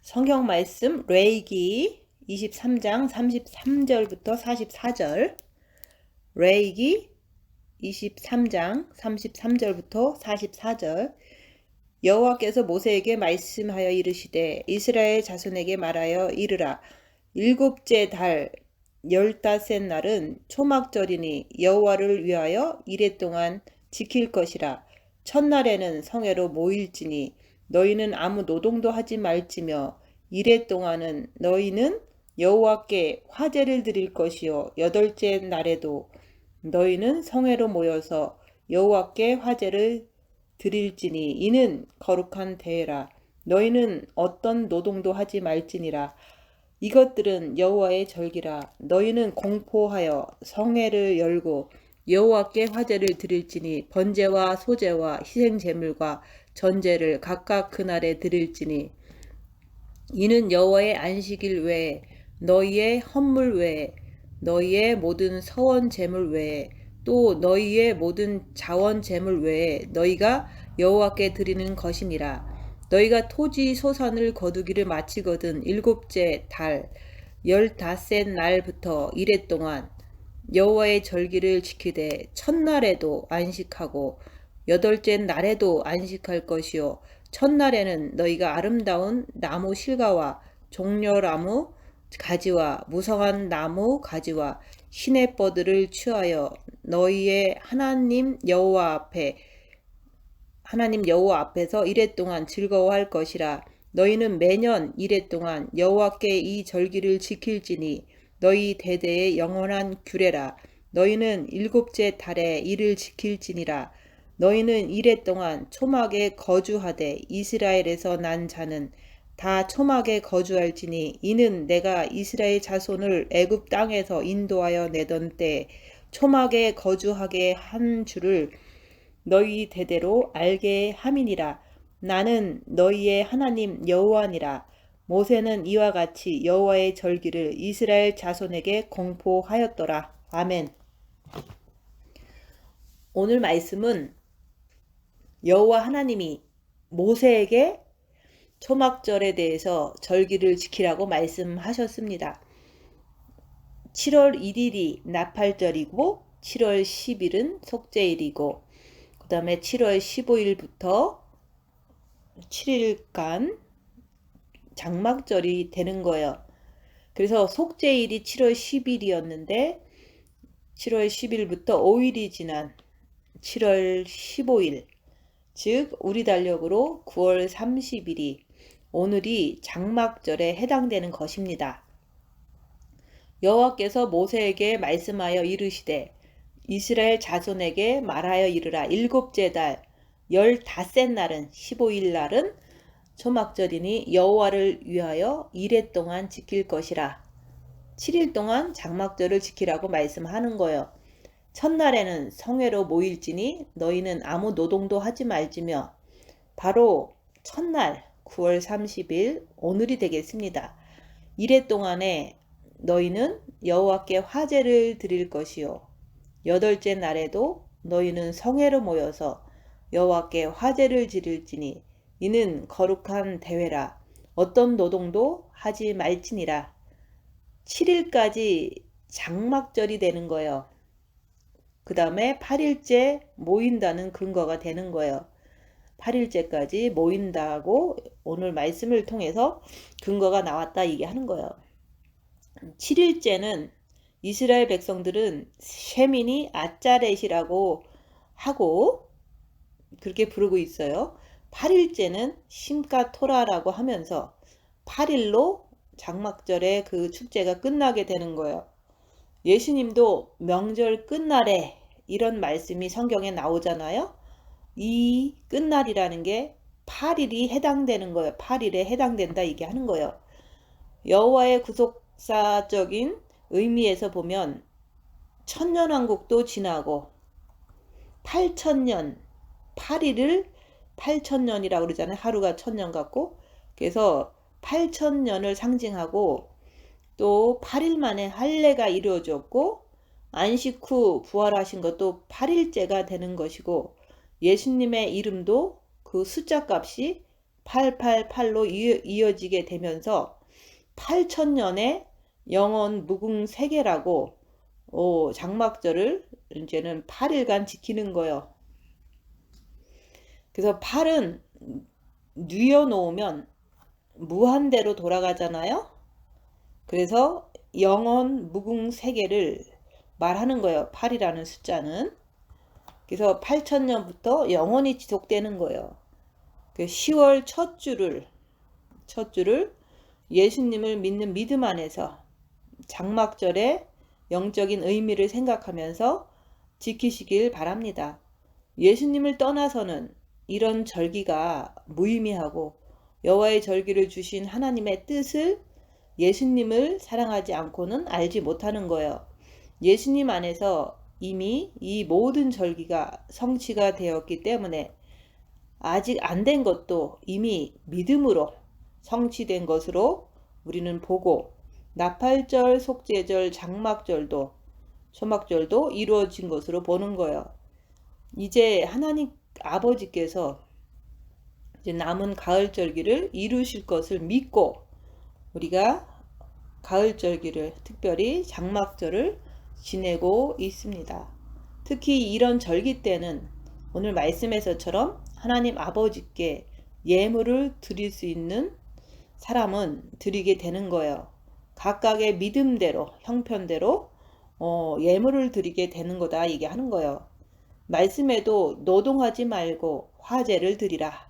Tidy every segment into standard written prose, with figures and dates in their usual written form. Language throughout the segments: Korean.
성경 말씀 레위기 23장 33절부터 44절. 레위기 23장 33절부터 44절. 여호와께서 모세에게 말씀하여 이르시되 이스라엘 자손에게 말하여 이르라. 일곱째 달 15셋 날은 초막절이니 여호와를 위하여 이레 동안 지킬 것이라. 첫날에는 성회로 모일지니 너희는 아무 노동도 하지 말지며 이레 동안은 너희는 여호와께 화제를 드릴 것이요 여덟째 날에도 너희는 성회로 모여서 여호와께 화제를 드릴지니 이는 거룩한 대회라. 너희는 어떤 노동도 하지 말지니라. 이것들은 여호와의 절기라. 너희는 공포하여 성회를 열고 여호와께 화제를 드릴지니 번제와 소제와 희생 제물과 전제를 각각 그날에 드릴지니 이는 여호와의 안식일 외에 너희의 헌물 외에 너희의 모든 서원 제물 외에 또 너희의 모든 자원 제물 외에 너희가 여호와께 드리는 것이니라. 너희가 토지 소산을 거두기를 마치거든 일곱째 달 15셋 날부터 이레 동안 여호와의 절기를 지키되 첫날에도 안식하고 여덟째 날에도 안식할 것이요 첫날에는 너희가 아름다운 나무 실과와 종려나무 가지와 무성한 나무 가지와 시내버들을 취하여 너희의 하나님 여호와 앞에서 이레 동안 즐거워할 것이라. 너희는 매년 이레 동안 여호와께 이 절기를 지킬지니 너희 대대의 영원한 규례라. 너희는 일곱째 달에 이를 지킬지니라. 너희는 이레 동안 초막에 거주하되 이스라엘에서 난 자는 다 초막에 거주할지니 이는 내가 이스라엘 자손을 애굽 땅에서 인도하여 내던 때 초막에 거주하게 한 줄을 너희 대대로 알게 함이니라. 나는 너희의 하나님 여호와니라. 모세는 이와 같이 여호와의 절기를 이스라엘 자손에게 공포하였더라. 아멘. 오늘 말씀은 여호와 하나님이 모세에게 초막절에 대해서 절기를 지키라고 말씀하셨습니다. 7월 1일이 나팔절이고 7월 10일은 속죄일이고 그 다음에 7월 15일부터 7일간 장막절이 되는 거예요. 그래서 속죄일이 7월 10일이었는데 7월 10일부터 5일이 지난 7월 15일, 즉 우리 달력으로 9월 30일이 오늘이 장막절에 해당되는 것입니다. 여호와께서 모세에게 말씀하여 이르시되 이스라엘 자손에게 말하여 이르라. 일곱째 달 15셋 날은 15일 날은 초막절이니 여호와를 위하여 이레 동안 지킬 것이라. 7일 동안 장막절을 지키라고 말씀하는 거예요. 첫날에는 성회로 모일지니 너희는 아무 노동도 하지 말지며 바로 첫날 9월 30일 오늘이 되겠습니다. 이레 동안에 너희는 여호와께 화제를 드릴 것이요 여덟째 날에도 너희는 성회로 모여서 여호와께 화제를 드릴지니 이는 거룩한 대회라. 어떤 노동도 하지 말지니라. 7일까지 장막절이 되는 거예요. 그 다음에 8일째 모인다는 근거가 되는 거예요. 8일째까지 모인다고 오늘 말씀을 통해서 근거가 나왔다 얘기하는 거예요. 7일째는 이스라엘 백성들은 쉐민이 아짜렛이라고 하고 그렇게 부르고 있어요. 8일째는 심가 토라라고 하면서 8일로 장막절의 그 축제가 끝나게 되는 거예요. 예수님도 명절 끝날에 이런 말씀이 성경에 나오잖아요. 이 끝날이라는 게 8일이 해당되는 거예요. 8일에 해당된다 얘기하는 거예요. 여호와의 구속사적인 의미에서 보면 천년왕국도 지나고 8천년 8일을 8천년이라고 그러잖아요. 하루가 천년 같고 그래서 8천년을 상징하고 또 8일 만에 할례가 이루어졌고 안식 후 부활하신 것도 8일째가 되는 것이고 예수님의 이름도 그 숫자 값이 888로 이어지게 되면서 8천년의 영원 무궁세계라고 장막절을 이제는 8일간 지키는 거예요. 그래서 8은 뉘어놓으면 무한대로 돌아가잖아요. 그래서 영원 무궁세계를 말하는 거예요. 8이라는 숫자는. 그래서 8천년부터 영원히 지속되는 거예요. 그 10월 첫 주를 예수님을 믿는 믿음 안에서 장막절의 영적인 의미를 생각하면서 지키시길 바랍니다. 예수님을 떠나서는 이런 절기가 무의미하고 여호와의 절기를 주신 하나님의 뜻을 예수님을 사랑하지 않고는 알지 못하는 거예요. 예수님 안에서 이미 이 모든 절기가 성취가 되었기 때문에 아직 안 된 것도 이미 믿음으로 성취된 것으로 우리는 보고 나팔절, 속죄절, 장막절도 초막절도 이루어진 것으로 보는 거예요. 이제 하나님 아버지께서 이제 남은 가을절기를 이루실 것을 믿고 우리가 가을절기를 특별히 장막절을 지내고 있습니다. 특히 이런 절기 때는 오늘 말씀에서처럼 하나님 아버지께 예물을 드릴 수 있는 사람은 드리게 되는 거예요. 각각의 믿음대로 형편대로 예물을 드리게 되는 거다 얘기하는 거예요. 말씀에도 노동하지 말고 화제를 드리라.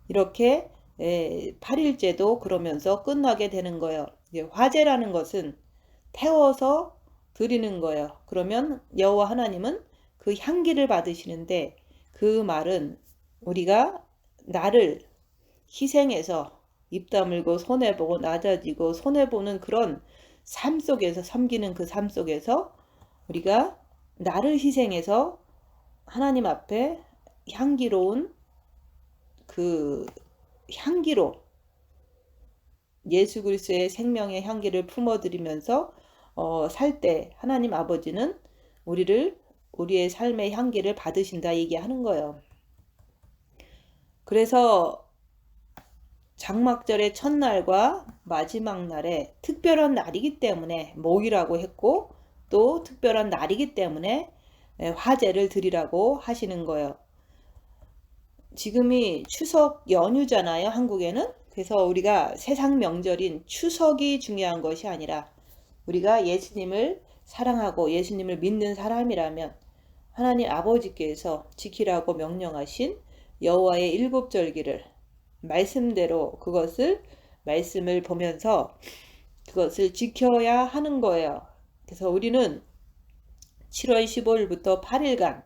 이렇게 8일째도 그러면서 끝나게 되는 거예요. 화제라는 것은 태워서 드리는 거예요. 그러면 여호와 하나님은 그 향기를 받으시는데 그 말은 우리가 나를 희생해서 입 다물고 손해보고 낮아지고 손해보는 그런 삶 속에서 섬기는 그 삶 속에서 우리가 나를 희생해서 하나님 앞에 향기로운 그 향기로 예수 그리스도의 생명의 향기를 품어드리면서 살 때 하나님 아버지는 우리의 삶의 향기를 받으신다 얘기하는 거예요. 그래서 장막절의 첫날과 마지막 날에 특별한 날이기 때문에 목이라고 했고 또 특별한 날이기 때문에 화제를 드리라고 하시는 거예요. 지금이 추석 연휴잖아요, 한국에는. 그래서 우리가 세상 명절인 추석이 중요한 것이 아니라 우리가 예수님을 사랑하고 예수님을 믿는 사람이라면 하나님 아버지께서 지키라고 명령하신 여호와의 일곱 절기를 말씀대로 말씀을 보면서 그것을 지켜야 하는 거예요. 그래서 우리는 7월 15일부터 8일간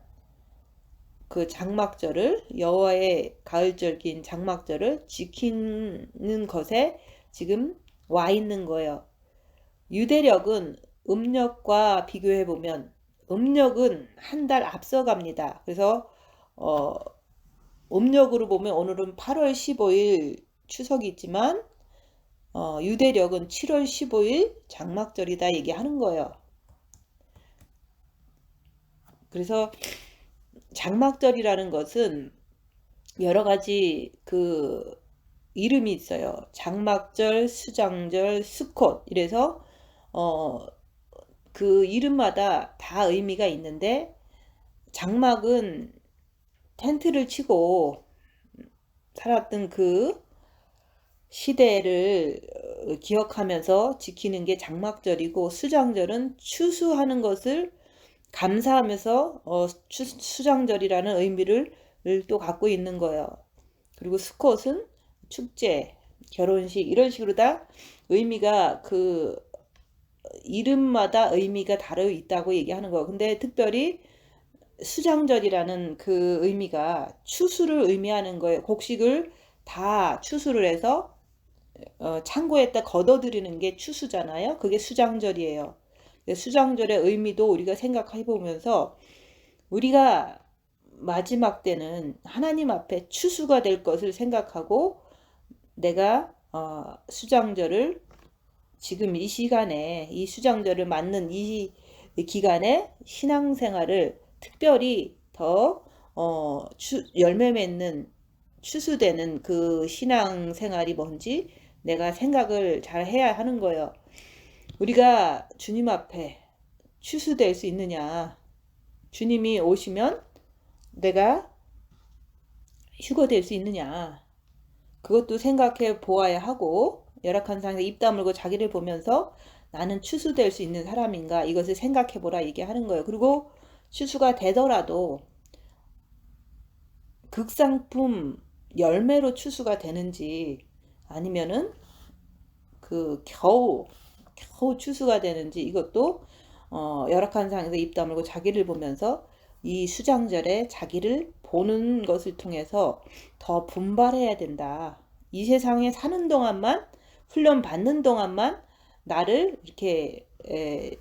그 장막절을 여호와의 가을절기인 장막절을 지키는 것에 지금 와 있는 거예요. 유대력은 음력과 비교해 보면 음력은 한 달 앞서갑니다. 그래서 음력으로 보면 오늘은 8월 15일 추석이 있지만 유대력은 7월 15일 장막절이다 얘기하는 거예요. 그래서 장막절이라는 것은 여러 가지 그 이름이 있어요. 장막절, 수장절, 수콧 이래서 그 이름마다 다 의미가 있는데 장막은 텐트를 치고 살았던 그 시대를 기억하면서 지키는 게 장막절이고 수장절은 추수하는 것을 감사하면서 수장절이라는 의미를 또 갖고 있는 거예요. 그리고 수콧은 축제, 결혼식 이런 식으로 다 의미가 그 이름마다 의미가 다르 있다고 얘기하는 거예요. 근데 특별히 수장절이라는 그 의미가 추수를 의미하는 거예요. 곡식을 다 추수를 해서 창고에다 걷어들이는 게 추수잖아요. 그게 수장절이에요. 수장절의 의미도 우리가 생각해 보면서 우리가 마지막 때는 하나님 앞에 추수가 될 것을 생각하고 내가 수장절을 지금 이 시간에 이 수장절을 맞는 이 기간에 신앙생활을 특별히 더 열매 맺는 추수되는 그 신앙생활이 뭔지 내가 생각을 잘 해야 하는 거예요. 우리가 주님 앞에 추수될 수 있느냐? 주님이 오시면 내가 휴거될 수 있느냐? 그것도 생각해 보아야 하고, 열악한 상황에서 입 다물고 자기를 보면서 나는 추수될 수 있는 사람인가? 이것을 생각해 보라 얘기하는 거예요. 그리고 추수가 되더라도 극상품 열매로 추수가 되는지 아니면은 그 겨우 추수가 되는지, 이것도 열악한 상황에서 입 다물고 자기를 보면서 이 수장절에 자기를 보는 것을 통해서 더 분발해야 된다. 이 세상에 사는 동안만, 훈련 받는 동안만 나를 이렇게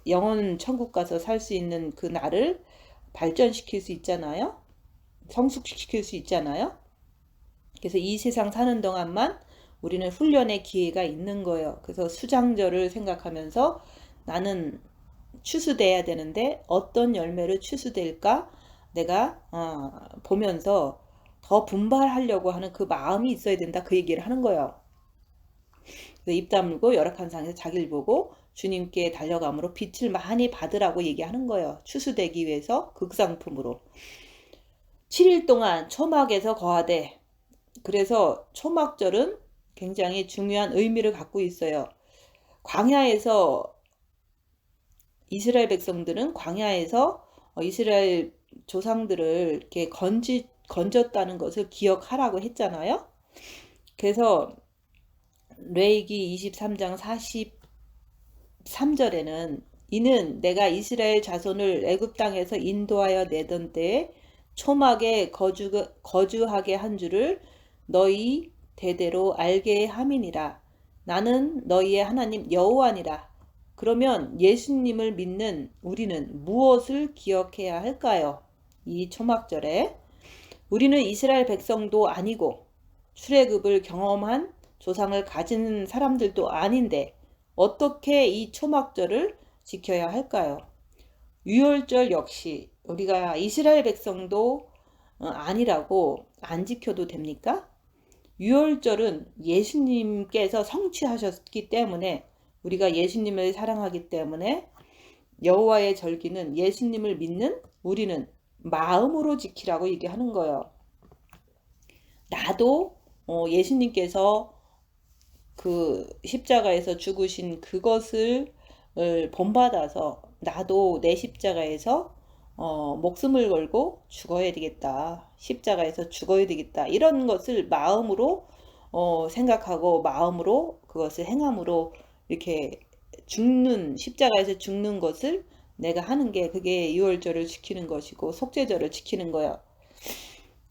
영원 천국 가서 살 수 있는 그 나를 발전시킬 수 있잖아요. 성숙시킬 수 있잖아요. 그래서 이 세상 사는 동안만 우리는 훈련의 기회가 있는 거예요. 그래서 수장절을 생각하면서 나는 추수돼야 되는데 어떤 열매를 추수될까 내가 보면서 더 분발하려고 하는 그 마음이 있어야 된다, 그 얘기를 하는 거예요. 그래서 입 다물고 열악한 상황에서 자기를 보고 주님께 달려감으로 빛을 많이 받으라고 얘기하는 거예요. 추수되기 위해서 극상품으로 7일 동안 초막에서 거하되. 그래서 초막절은 굉장히 중요한 의미를 갖고 있어요. 광야에서 이스라엘 백성들은 광야에서 이스라엘 조상들을 이렇게 건졌다는 것을 기억하라고 했잖아요. 그래서 레위기 23장 43절에는 이는 내가 이스라엘 자손을 애굽 땅에서 인도하여 내던 때에 초막에 거주하게 한 줄을 너희 대대로 알게 함이니라. 나는 너희의 하나님 여호와니라. 그러면 예수님을 믿는 우리는 무엇을 기억해야 할까요? 이 초막절에 우리는 이스라엘 백성도 아니고 출애굽을 경험한 조상을 가진 사람들도 아닌데 어떻게 이 초막절을 지켜야 할까요? 유월절 역시 우리가 이스라엘 백성도 아니라고 안 지켜도 됩니까? 유월절은 예수님께서 성취하셨기 때문에, 우리가 예수님을 사랑하기 때문에 여호와의 절기는 예수님을 믿는 우리는 마음으로 지키라고 얘기하는 거예요. 나도 예수님께서 그 십자가에서 죽으신 그것을 본받아서 나도 내 십자가에서 목숨을 걸고 죽어야 되겠다. 십자가에서 죽어야 되겠다. 이런 것을 마음으로 생각하고 마음으로 그것을 행함으로 이렇게 십자가에서 죽는 것을 내가 하는 게 그게 유월절을 지키는 것이고 속죄절을 지키는 거예요.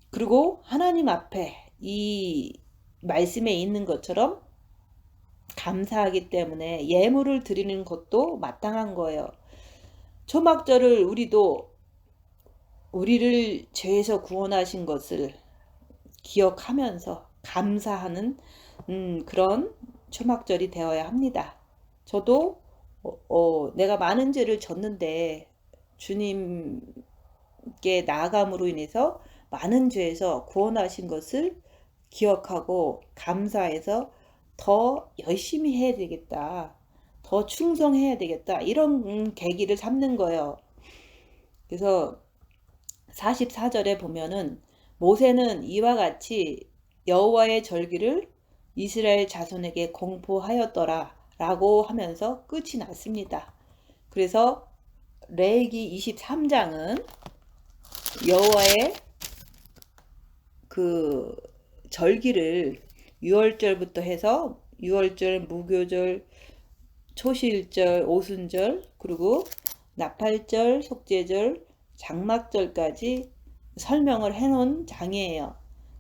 그리고 하나님 앞에 이 말씀에 있는 것처럼 감사하기 때문에 예물을 드리는 것도 마땅한 거예요. 초막절을 우리를 죄에서 구원하신 것을 기억하면서 감사하는 그런 초막절이 되어야 합니다. 저도 내가 많은 죄를 졌는데 주님께 나아감으로 인해서 많은 죄에서 구원하신 것을 기억하고 감사해서 더 열심히 해야 되겠다, 더 충성해야 되겠다, 이런 계기를 삼는 거예요. 그래서 44절에 보면은 모세는 이와 같이 여호와의 절기를 이스라엘 자손에게 공포하였더라 라고 하면서 끝이 났습니다. 그래서 레위기 23장은 여호와의 그 절기를 유월절부터 해서 유월절, 무교절, 초실절, 오순절, 그리고 나팔절, 속죄절, 장막절까지 설명을 해놓은 장이에요.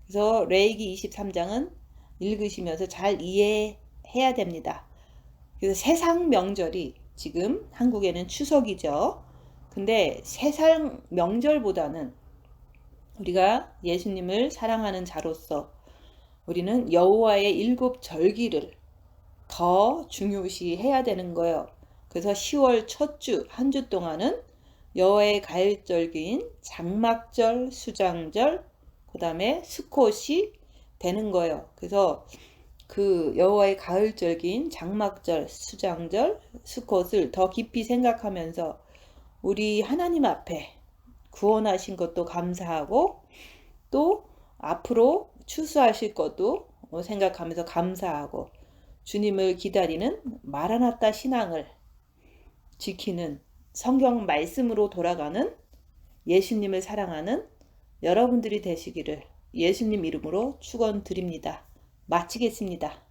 그래서 레위기 23장은 읽으시면서 잘 이해해야 됩니다. 그래서 세상 명절이 지금 한국에는 추석이죠. 근데 세상 명절보다는 우리가 예수님을 사랑하는 자로서 우리는 여호와의 7 절기를 더 중요시 해야 되는 거예요. 그래서 10월 첫 주, 한 주 동안은 여호와의 가일절기인 장막절, 수장절, 그 다음에 수코시, 되는 거예요. 그래서 그 여호와의 가을절기인 장막절, 수장절, 수컷을 더 깊이 생각하면서 우리 하나님 앞에 구원하신 것도 감사하고 또 앞으로 추수하실 것도 생각하면서 감사하고 주님을 기다리는 마라나타 신앙을 지키는 성경 말씀으로 돌아가는 예수님을 사랑하는 여러분들이 되시기를 예수님 이름으로 축원드립니다. 마치겠습니다.